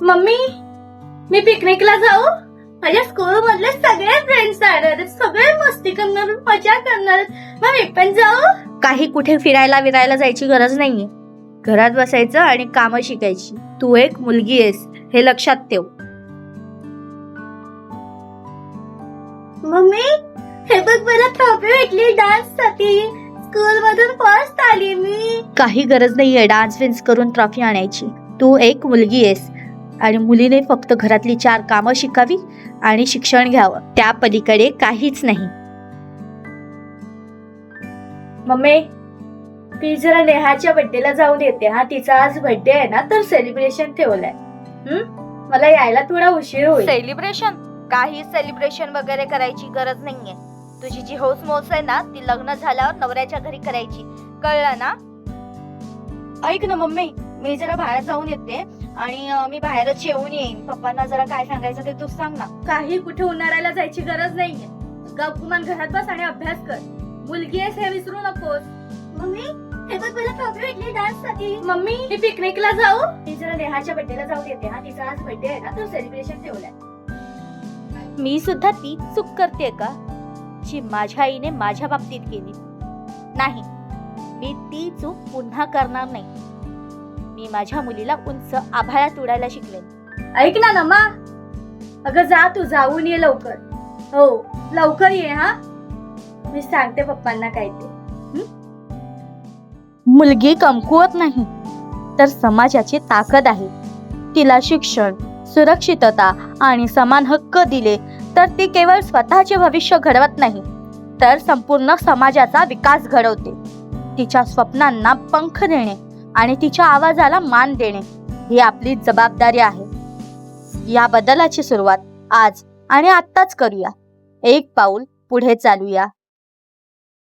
Mummy, मी पिकनिकला जाऊ? माझ्या स्कूल मधले सगळे फ्रेंड्स आहेत, सगळे मस्ती करणार, मजा करणार. मग मी पण जाऊ? काही कुठे फिरायला जायची गरज नाहीये. घरात बसायचं आणि कामं शिकायची. तू एक मुलगी आहेस हे लक्षात ठेव. मम्मी, हे बघ मला ट्रॉफी भेटली डान्स साठी. स्कूल मधून फर्स्ट आली मी. काही गरज नाहीये डान्स विन्स करून ट्रॉफी आणायची. तू एक मुलगी आहेस आणि मुलीने फक्त घरातली 4 कामं शिकावी आणि शिक्षण घ्यावं. त्या पलीकडे काहीच नाही. मम्मी, ती जरा नेहाच्या बर्थडेला जाऊन येते. हा, तिचा आज बर्थडे आहे ना, तर सेलिब्रेशन ठेवलंय. मला यायला थोडा उशीर होईल. सेलिब्रेशन? काही सेलिब्रेशन वगैरे करायची गरज नाहीये. तुझी जी हौस मौस आहे ना ती लग्न झाल्यावर नवऱ्याच्या घरी करायची, कळलं ना? ऐक ना मम्मी, मी जरा बाहेर जाऊन येते आणि मी बाहेरच येऊन येईन. पप्पांना जरा काय सांगायचं ते तू सांग ना. काही कुठे उन्हाळ्याला जायची गरज नाहीये. गपगुमान घरात बस आणि अभ्यास कर. मुलगी आहेस हे विसरू नकोस. मम्मी, हे बघ मला ट्रॉफी भेटली डान्स साठी. मम्मी, मी पिकनिकला जाऊ? ती जरा नेहाच्या बर्थडेला जाऊन येते. हा, तिचा आज बर्थडे आहे ना, तर सेलिब्रेशन ठेवलंय. मी सुद्धा ती चूक करते का जी माझ्या आईने माझ्या बाबतीत केली? नाही, मी ती चूक पुन्हा करणार नाही. मी माझ्या मुलीला उंच आभाळात उडायला शिकवेन. ऐक ना नमा, अगं जा तू, जाऊन ये लवकर. हो, लवकर ये. हा, मी सांगते पप्पांना काय ते. मुलगी कमकुवत नाही तर समाजाची ताकद आहे. तिला शिक्षण, सुरक्षितता आणि समान हक्क दिले तर ती केवळ स्वतःचे भविष्य घडवत नाही तर संपूर्ण समाजाचा विकास घडवते. तिच्या स्वप्नांना पंख देणे आणि तिच्या आवाजाला मान देणे ही आपली जबाबदारी आहे. या बदलाची सुरुवात आज आणि आत्ताच करूया. एक पाऊल पुढे चालूया.